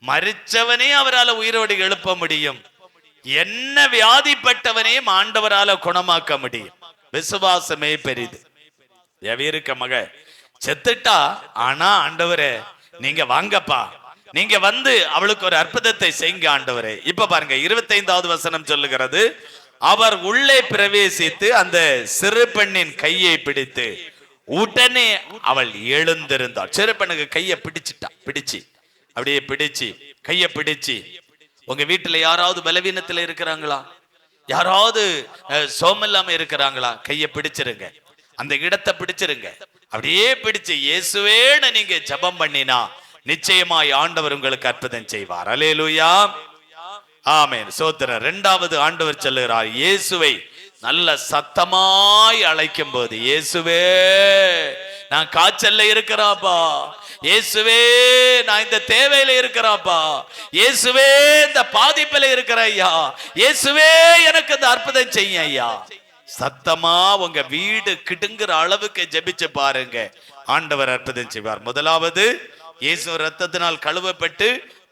மரிச்சவனே அவரால் உயிரோடு எழுப்ப முடியும், என்ன வியாதிப்பட்டவனையும் ஆண்டவரால குணமாக்க முடியும். விசுவாசமே பெரிது. எவியிருக்க மக செத்துட்டா, ஆனா ஆண்டவரே நீங்க வாங்கப்பா, நீங்க வந்து அவளுக்கு ஒரு அற்புதத்தை செய்யுங்க ஆண்டவரே. இப்ப பாருங்க 25 சொல்லுகிறது, அவர் உள்ளே பிரவேசித்து அந்த சிறு பெண்ணின் கையை பிடித்து உடனே அவள் எழுந்திருந்தாள். சிறு பெண்ணுக்கு கையை பிடிச்சு அப்படியே கையை பிடிச்சு. உங்க வீட்டுல யாராவது பலவீனத்துல இருக்கிறாங்களா, யாராவது சோமில்லாம இருக்கிறாங்களா, கையை பிடிச்சிருங்க, அந்த இடத்தை பிடிச்சிருங்க. அப்படியே பிடிச்சு இயேசுவேன்னு நீங்க ஜெபம் பண்ணினா நிச்சயமாய் ஆண்டவர் உங்களுக்கு அற்புதம் செய்வார். அல்லேலூயா, ஆமென், சோத்திரம். இரண்டாவது ஆண்டவர் சொல்லுகிறார், இயேசுவை நல்ல சத்தமாய் அழைக்கும் போது, இயேசுவே நான் காய்ச்சல்ல இருக்கிறாப்பா, இயேசுவே நான் இந்த தேவையில இருக்கிறாப்பா, இயேசுவே இந்த பாதிப்பில இருக்கிற ஐயா, இயேசுவே எனக்கு இந்த அற்புதம் செய்ய ஐயா. சத்தமா உங்க வீடு கிடுங்குற அளவுக்கு ஜெபிச்சு பாருங்க, ஆண்டவர் அற்புதம் செய்வார். முதலாவது இயேசு ரத்தத்தினால் கழுவப்பட்டு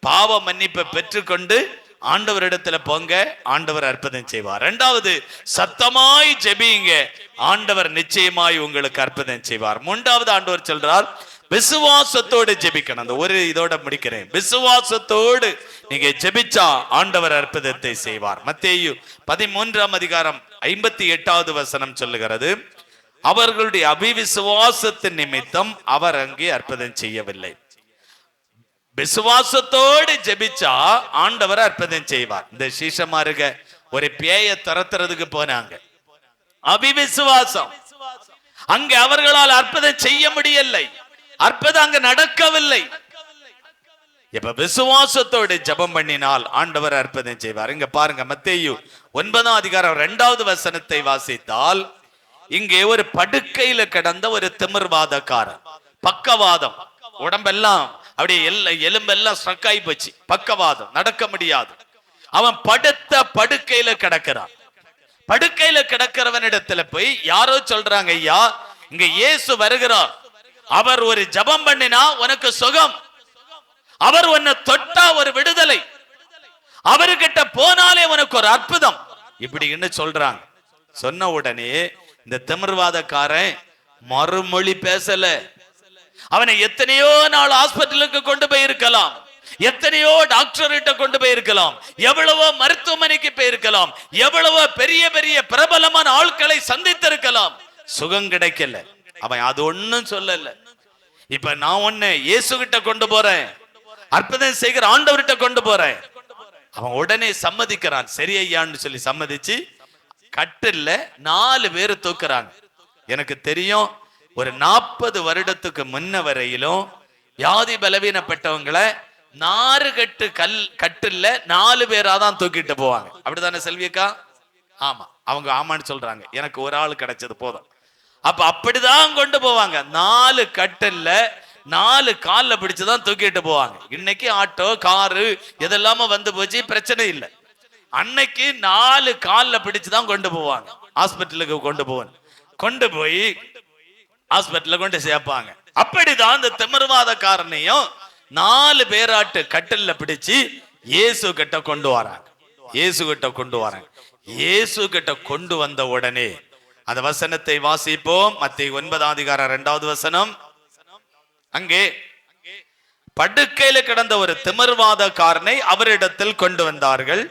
பாவ மன்னிப்பை பெற்றுக்கொண்டு ஆண்டவரிடத்துல போங்க, ஆண்டவர் அற்புதம் செய்வார். இரண்டாவது சத்தமாய் ஜெபிங்க, ஆண்டவர் நிச்சயமாய் உங்களுக்கு அற்புதம் செய்வார். மூன்றாவது ஆண்டவர் சொல்றார், விசுவாசத்தோடு ஜெபிக்கணும். அந்த ஒரு இதோட முடிக்கிறேன். விசுவாசத்தோடு நீங்க ஜெபிச்சா ஆண்டவர் அற்புதத்தை செய்வார். மத்தேயு 13:58 சொல்லுகிறது, அவர்களுடைய அவிவிசுவாசத்தின் நிமித்தம் அவர் அங்கே அற்புதம் செய்யவில்லை. விசுவாசத்தோடு ஜெபிச்சா ஆண்டவர் அற்புதம் செய்வார். இந்த சீஷமாருக ஒரு பேயை துரத்துறதுக்கு போனாங்க, அவிவிசுவாசம். அங்க அவர்களால் அற்புதம் செய்ய முடியலை, அற்புதம் அங்க நடக்கவில்லை. இப்ப விசுவாசத்தோடு ஜெபம் பண்ணினால் ஆண்டவர் அற்புதம் செய்வார். இங்க பாருங்க, மத்தேயு 9:2 வாசித்தால் இங்கே ஒரு படுக்கையில கிடந்த ஒரு திமிர்வாதக்காரன், பக்கவாதம், உடம்பெல்லாம் அப்படியே எலும்பெல்லாம் ஸ்ட்ரக் ஆகி போச்சு, பக்கவாதம், நடக்க முடியாது. அவன் படுத்த படுக்கையில கிடக்கிறான். படுக்கையில கிடக்கிறவனிடத்துல போய் யாரோ சொல்றாங்க, ஐயா இங்க இயேசு வருகிறார், அவர் ஒரு ஜெபம் பண்ணினா உனக்கு சுகம், அவர் உன்னை தொட்டா ஒரு விடுதலை, அவர்கிட்ட போனாலே உனக்கு ஒரு அற்புதம், இப்படின்னு சொல்றாங்க. சொன்ன உடனே இந்த திமிர்வாதக்காரன் மறுமொழி பேசல. அவனை எத்தனையோ நாள் ஹாஸ்பிட்டலுக்கு கொண்டு போயிருக்கலாம், எத்தனையோ டாக்டர்கிட்ட கொண்டு போயிருக்கலாம், எவ்வளவோ மருத்துவமனைக்கு போயிருக்கலாம், எவ்வளவோ பெரிய பெரிய பிரபலமான ஆட்களை சந்தித்திருக்கலாம், சுகம் கிடைக்கல. அவன் அது ஒண்ணும் சொல்லல. இப்ப நான் ஒண்ணு இயேசு கிட்ட கொண்டு போறேன், அற்புதம் செய்கிற ஆண்டவர்கிட்ட கொண்டு போறேன். அவன் உடனே சம்மதிக்கிறான். சரி ஐயான்னு சொல்லி சம்மதிச்சு கட்டில்ல 4 பேர் தூக்குறாங்க. எனக்கு தெரியும், ஒரு 40 வருடத்துக்கு முன்ன வரையிலும் வியாதி பலவீனப்பட்டவங்களை 4 கட்டில்ல 4 பேரா தான் தூக்கிட்டு போவாங்க. அப்படித்தானே செல்வியக்கா? ஆமா, அவங்க ஆமான்னு சொல்றாங்க. எனக்கு ஒரு ஆள் கிடைச்சது போதும். அப்ப அப்படிதான் கொண்டு போவாங்க. 4 கட்டில்ல 4 கால்ல பிடிச்சுதான் தூக்கிட்டு போவாங்க. இன்னைக்கு ஆட்டோ காரு இதெல்லாம வந்து போச்சு, பிரச்சனை இல்லை. அன்னைக்கு 4 கால்ல பிடிச்சுதான் கொண்டு போவாங்க. ஹாஸ்பிட்டலுக்கு கொண்டு போவாங்க. கொண்டு போய் ஹாஸ்பிட்டல்ல கொண்டு சேர்ப்பாங்க. அப்படிதான் இந்த திமிர்வாதக்காரனையும் 4 பேராட்டு கட்டில்ல பிடிச்சு இயேசு கிட்ட கொண்டு வராங்க. இயேசு கிட்ட கொண்டு வராங்க. இயேசு கிட்ட கொண்டு வந்த உடனே அந்த வசனத்தை வாசிப்போம். மத்தேயு 9:2 வசனம். அங்கே படுக்கையில கிடந்த ஒரு திமிர்வாதக்காரனை அவரிடத்தில் கொண்டு வந்தார்கள்.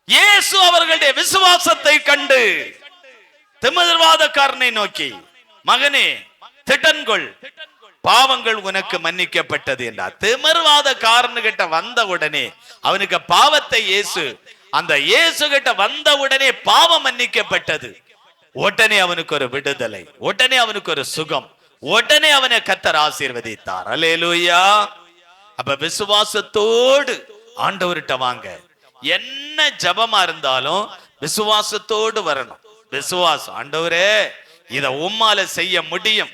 இயேசு அவர்களுடைய விசுவாசத்தை கண்டு திமிர்வாதக்காரனை நோக்கி, மகனே திடன்கொள், பாவங்கள் உனக்கு மன்னிக்கப்பட்டது என்றார். திமிர்வாதக்காரன் கிட்ட வந்த உடனே அவனுக்கு பாவத்தை அந்த இயேசு கிட்ட வந்த உடனே பாவம் மன்னிக்கப்பட்டது. உடனே அவனுக்கு ஒரு விடுதலை, உடனே அவனுக்கு ஒரு சுகம், உடனே அவனை கர்த்தர் ஆசீர்வதித்தார். அல்லேலூயா. அப்ப விசுவாசத்தோடு ஆண்டவர்கிட்ட வாங்க. என்ன ஜபமா இருந்தாலும் விசுவாசத்தோடு வரணும். விசுவாசம், ஆண்டவரே இத உம்மால செய்ய முடியும்,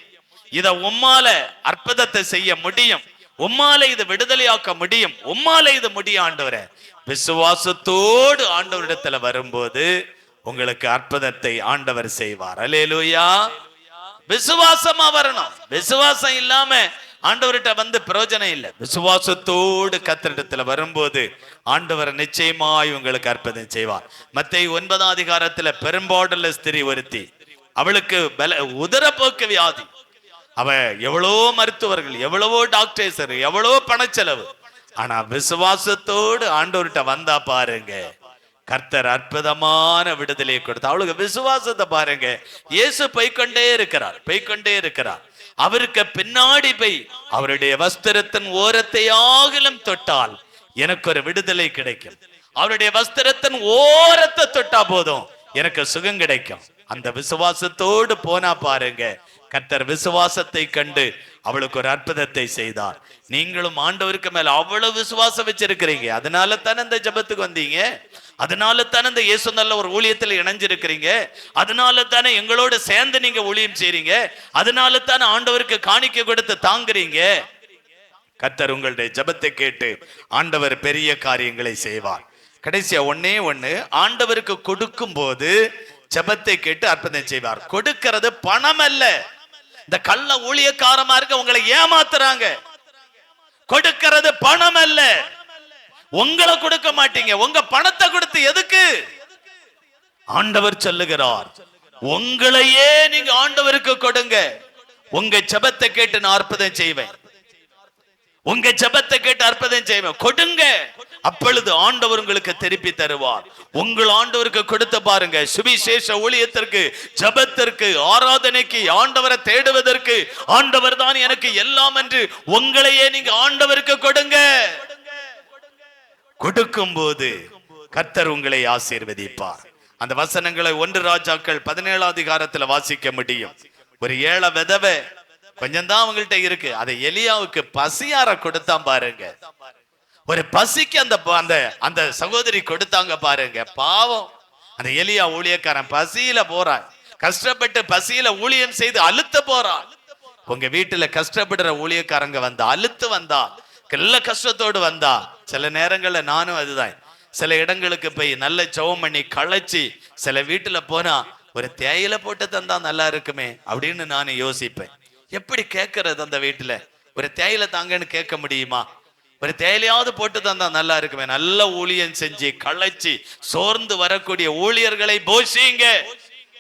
இத உம்மால அற்புதத்தை செய்ய முடியும், உம்மால இது விடுதலையாக்க முடியும், உம்மால இது முடியும் ஆண்டவரே. விசுவாசத்தோடு ஆண்டவரிடத்துல வரும்போது உங்களுக்கு அற்புதத்தை ஆண்டவர் செய்வார். அல்லேலூயா. விசுவாசமா வரணும். விசுவாசம் இல்லாம ஆண்டவர்கிட்ட வந்து பிரயோஜனம் இல்லை. விசுவாசத்தோடு கர்த்தரிடத்துல வரும்போது ஆண்டவர் நிச்சயமாய் உங்களுக்கு அற்புதம் செய்வார். மத்தேயு 9 பெரும்பாடுள்ள ஸ்திரீ ஒருத்தி, அவளுக்கு உதரப்போக்கு வியாதி. அவ எவ்வளோ மருத்துவர்கள், எவ்வளவோ டாக்டர்ஸ், எவ்வளோ பணச்செலவு. ஆனா விசுவாசத்தோடு ஆண்டவர்கிட்ட வந்தா பாருங்க, கர்த்தர் அற்புதமான விடுதலையை கொடுத்து அவளுக்கு விசுவாசத்தை பாருங்க. இயேசு போய்கொண்டே இருக்கிறார். அவருக்கு பின்னாடி போய் அவருடைய வஸ்திரத்தின் ஓரத்தை ஆகிலும் தொட்டால் எனக்கு ஒரு விடுதலை கிடைக்கும். அவருடைய வஸ்திரத்தின் ஓரத்தை தொட்டா போதும் எனக்கு சுகம் கிடைக்கும். அந்த விசுவாசத்தோடு போனா பாருங்க, கர்த்தர் விசுவாசத்தை கண்டு அவளுக்கு ஒரு அற்புதத்தை செய்தார். நீங்களும் ஆண்டவருக்கு மேல அவ்வளவு விசுவாசம் வச்சிருக்கிறீங்க. அதனால தானே இந்த ஜபத்துக்கு வந்தீங்க. அதனால தானே இந்த இயேசு நல்ல ஒரு ஊழியத்தில் இணைஞ்சிருக்கிறீங்க. அதனால தானே எங்களோட சேர்ந்து நீங்க ஊழியம் செய்றீங்க. அதனால தானே ஆண்டவருக்கு காணிக்கை கொடுத்து தாங்குறீங்க. கர்த்தர் உங்களுடைய ஜபத்தை கேட்டு ஆண்டவர் பெரிய காரியங்களை செய்வார். கடைசியா ஒண்ணே ஒண்ணு, ஆண்டவருக்கு கொடுக்கும் போது ஜபத்தை கேட்டு அற்புதம் செய்வார். கொடுக்கிறது பணம் அல்ல. இந்த கள்ள ஊழியக்காரமா இருக்க உங்களை ஏமாத்துறாங்க. கொடுக்கிறது பணம் அல்ல. உங்களை கொடுக்க மாட்டீங்க, உங்க பணத்தை கொடுத்து எதுக்கு? ஆண்டவர் சொல்லுகிறார், உங்களையே நீங்க ஆண்டவருக்கு கொடுங்க. உங்க ஜெபத்தை கேட்டு நான் அற்புதம் செய்வேன். உங்க ஜெபத்தை கேட்டு அற்புதம் செய்வேன். கொடுங்க, அப்பொழுது ஆண்டவர் உங்களுக்கு திருப்பி தருவார். உங்கள் ஆண்டவருக்கு கொடுத்த பாருங்க. சுவிசேஷ ஊழியத்திற்கு, ஜெபத்திற்கு, ஆராதனைக்கு, ஆண்டவரை தேடுவதற்கு ஆண்டவர் தான் எனக்கு எல்லாம் என்று உங்களையே நீங்க ஆண்டவருக்கு கொடுங்க. கொடுக்கும் போது கர்த்தர் உங்களை ஆசீர்வதிப்பார். அந்த வசனங்களை 1 ராஜாக்கள் 17 வாசிக்க முடியும். ஒரு ஏழை விதவை கொஞ்சம் தான் அவங்கள்ட்ட இருக்கு. அதை எலியாவுக்கு பசியார கொடுத்தான் பாருங்க. ஒரு பசிக்கு அந்த சகோதரி கொடுத்தாங்க பாருங்க. பாவம், அந்த எலியா ஊழியக்காரன் பசியில போறான். கஷ்டப்பட்டு பசியில ஊழியம் செய்து அழுத்து போறான். உங்க வீட்டுல கஷ்டப்படுற ஊழியக்காரங்க வந்தா, அழுத்து வந்தா, எல்லா கஷ்டத்தோடு வந்தா, சில நேரங்கள்ல நானும் அதுதான், சில இடங்களுக்கு போய் நல்ல ஜெபம் பண்ணி களைச்சி சில வீட்டுல போனா ஒரு தேயிலை போட்டு தந்தா நல்லா இருக்குமே அப்படின்னு நான் யோசிப்பேன். எப்படி கேட்கறது? அந்த வீட்டுல ஒரு தேயிலை தாங்கன்னு கேட்க முடியுமா? ஒரு தேயிலையாவது போட்டு தந்தா நல்லா இருக்குமே. நல்ல ஊழியம் செஞ்சு களைச்சி சோர்ந்து வரக்கூடிய ஊழியர்களை போஷிங்க.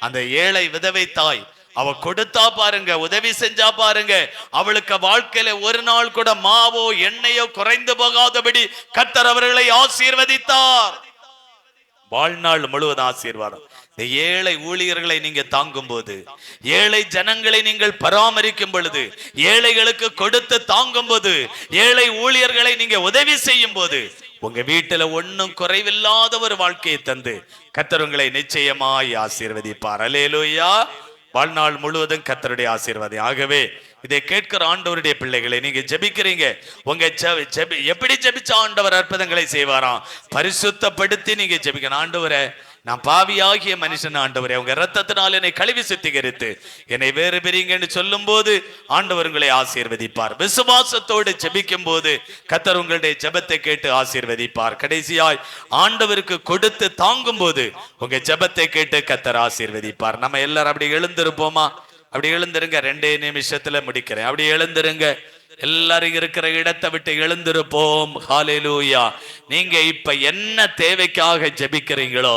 அந்த ஏழை விதவை தாய் அவ கொடுத்தா பாருங்க, உதவி செஞ்சா பாருங்க, அவளுக்கு வாழ்க்கையில ஒரு நாள் கூட மாவோ எண்ணெயோ குறைந்து போகாதபடி கர்த்தர் அவர்களை ஆசீர்வதித்தார். வாழ்நாள் முழுவதும் ஆசீர்வாதம். இந்த ஏழை ஊழியர்களை நீங்க தாங்கும் போது, ஏழை ஜனங்களை நீங்கள் பராமரிக்கும் பொழுது, ஏழைகளுக்கு கொடுத்து தாங்கும் போது, ஏழை ஊழியர்களை நீங்க உதவி செய்யும் போது, உங்க வீட்டுல ஒன்னும் குறைவில்லாத ஒரு வாழ்க்கையை தந்து கர்த்தர் உங்களை நிச்சயமாய் ஆசீர்வதிப்பார். அல்லேலூயா. வாழ்நாள் முழுவதும் கர்த்தருடைய ஆசீர்வாதம். ஆகவே இதை கேட்கிற ஆண்டவருடைய பிள்ளைகளை, நீங்க ஜெபிக்கிறீங்க, உங்க எப்படி ஜெபிச்ச ஆண்டவர் அற்புதங்களை செய்வாராம்? பரிசுத்தப்படுத்தி நீங்க ஜெபிக்கணும். ஆண்டவரே, நான் பாவியாகிய மனுஷன், ஆண்டவரே உங்க ரத்தத்தினால் என்னை கழுவி சுத்திகரித்து என்னை வேறு பிரிங்கன்னு சொல்லும் போது ஆண்டவர் உங்களை ஆசீர்வதிப்பார். விசுவாசத்தோடு ஜெபிக்கும் போது கர்த்தர் உங்களுடைய ஜெபத்தை கேட்டு ஆசீர்வதிப்பார். கடைசியாய் ஆண்டவருக்கு கொடுத்து தாங்கும் போது உங்க ஜெபத்தை கேட்டு கர்த்தர் ஆசீர்வதிப்பார். நம்ம எல்லாரும் அப்படி எழுந்திருப்போமா? அப்படி எழுந்திருங்க. 2 நிமிஷத்துல முடிக்கிறேன். அப்படி எழுந்திருங்க. எல்லாரும் இருக்கிற இடத்தை விட்டு எழுந்திருப்போம். ஹல்லேலூயா. நீங்க இப்ப என்ன தேவைக்காக ஜெபிக்கிறீங்களோ,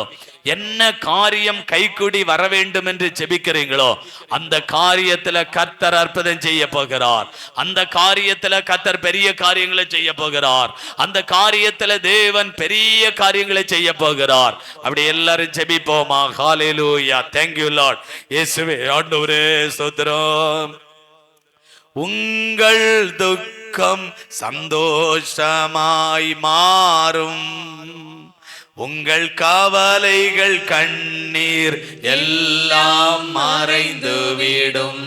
என்ன காரியம் கைக்கூடி வர வேண்டும் என்று ஜெபிக்கிறீங்களோ, அந்த காரியத்துல கர்த்தர் அற்புதம் செய்ய போகிறார். அந்த காரியத்துல கர்த்தர் பெரிய காரியங்களை செய்ய போகிறார். அந்த காரியத்துல தேவன் பெரிய காரியங்களை செய்ய போகிறார். அப்படி எல்லாரும் ஜெபிப்போமா? ஹல்லேலூயா. Thank you Lord. இயேசுவே, ஆண்டவரே ஸ்தோத்திரம். உங்கள் துக்கம் சந்தோஷமாய் மாறும், உங்கள் கவலைகள் கண்ணீர் எல்லாம் மறைந்துவிடும்.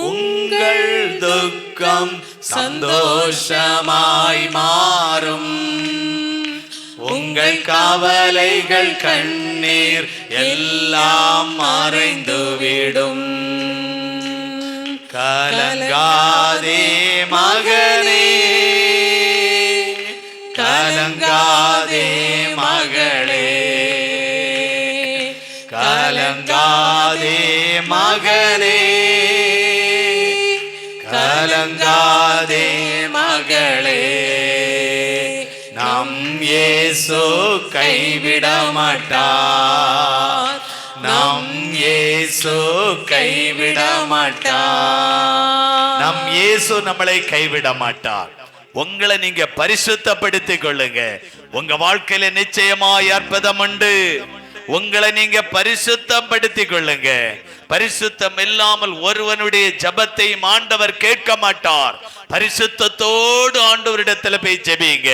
உங்கள் துக்கம் சந்தோஷமாய் மாறும், உங்கள் கவலைகள் கண்ணீர் எல்லாம் மறைந்துவிடும். கலங்காதே மகனே, கலங்காதே மகளே, கலங்காதே மகனே, கலங்காதே மகளே. நம் இயேசு கைவிட மாட்டார், நம் இயேசு கைவிட மாட்டார். நம் இயேசு நம்மளை கைவிட மாட்டார். உங்களை நீங்க பரிசுத்தப்படுத்திக் கொள்ளுங்க. உங்க வாழ்க்கையில நிச்சயமாய் அற்புதம் உண்டு. உங்களை நீங்க பரிசுத்தப்படுத்திக் கொள்ளுங்க. பரிசுத்தம் இல்லாமல் ஒருவனுடைய ஜெபத்தை ஆண்டவர் கேட்க மாட்டார். பரிசுத்தத்தோடு ஆண்டவரிடத்துல போய் ஜெபிங்க.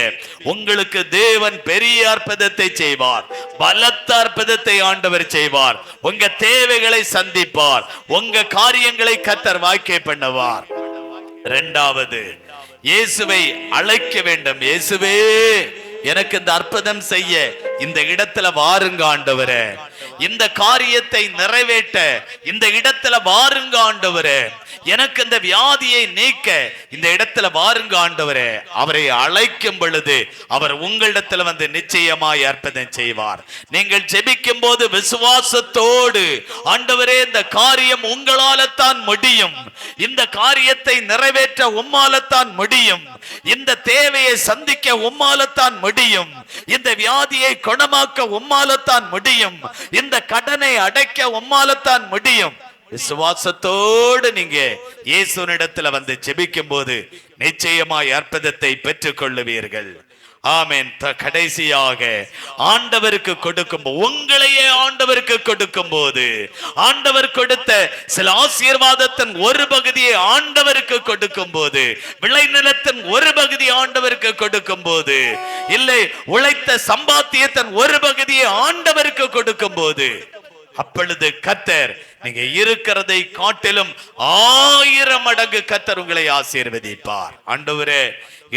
உங்களுக்கு தேவன் பெரிய அற்புதத்தை செய்வார். பலத்த அற்புதத்தை ஆண்டவர் செய்வார். உங்க தேவைகளை சந்திப்பார். உங்க காரியங்களை கர்த்தர் வாய்க்கை பண்ணுவார். இரண்டாவது, இயேசுவை அழைக்க வேண்டும். இயேசுவே, எனக்கு இந்த அற்புதம் செய்ய இந்த இடத்துல வாருங்க ஆண்டவரே. இந்த காரியத்தை நிறைவேற்ற இந்த இடத்துல வாருங்க ஆண்டவரே. எனக்கு இந்த வியாதியை நீக்க இந்த இடத்துல வாருங்க ஆண்டவரே. அவரை அழைக்கும் பொழுது அவர் உங்களிடத்துல வந்து நிச்சயமாய் அற்புதம் செய்வார். நீங்கள் ஜெபிக்கும் போது விசுவாசத்தோடு, ஆண்டவரே இந்த காரியம் உங்களால தான் முடியும், இந்த காரியத்தை நிறைவேற்ற உம்மால தான் முடியும், இந்த தேவையை சந்திக்க உம்மால தான் முடியும், இந்த வியாதியை குணமாக்க உம்மால தான் முடியும், இந்த கடனை அடைக்க உம்மால தான் முடியும். விசுவாசத்தோடு நீங்க இயேசுவினிடத்துல வந்து ஜெபிக்கும் போது நிச்சயமாய் அற்புதத்தை பெற்றுக் கொள்ளுவீர்கள். ஆமென். கடைசியாக ஆண்டவருக்கு கொடுக்கும், உங்களையே ஆண்டவருக்கு கொடுக்கும் போது, ஆண்டவர் கொடுத்த சில ஆசீர்வாதத்தின் ஒரு பகுதியை ஆண்டவருக்கு கொடுக்கும் போது, விளைநிலத்தின் ஒரு பகுதி ஆண்டவருக்கு கொடுக்கும் போது, இல்லை உழைத்த சம்பாத்தியத்தின் ஒரு பகுதியை ஆண்டவருக்கு கொடுக்கும் போது, அப்பொழுது கர்த்தர் நீங்க இருக்கிறதை காட்டிலும் 1000 மடங்கு கர்த்தர் உங்களை ஆசீர்வதிப்பார். ஆண்டவரே,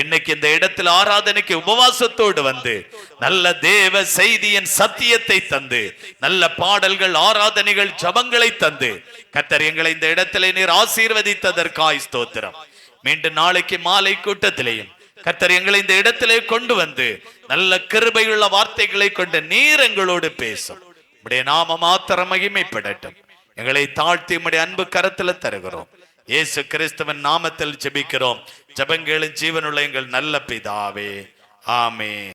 இன்னைக்கு இந்த இடத்துல ஆராதனைக்கு உபவாசத்தோடு வந்து நல்ல தேவ செய்தியின் சத்தியத்தை தந்து, நல்ல பாடல்கள், ஆராதனைகள், ஜபங்களை தந்து கர்த்தர் எங்களை இந்த இடத்துல நீர் ஆசீர்வதித்ததற்காய் ஸ்தோத்திரம். மீண்டும் நாளைக்கு மாலை கூட்டத்திலேயும் கர்த்தர் எங்களை இந்த இடத்திலே கொண்டு வந்து நல்ல கிருபையுள்ள வார்த்தைகளை கொண்டு நீர் எங்களோடு பேசும். உம்முடைய நாம மாத்திரம் மகிமைப்படட்டும். எங்களை தாழ்த்தி உம்முடைய அன்பு கரத்துல தருகிறோம். இயேசு கிறிஸ்துவின் நாமத்தில் ஜெபிக்கிறோம். ஜெபங்களும் ஜீவனுள்ள எங்கள் நல்ல பிதாவே, ஆமென்.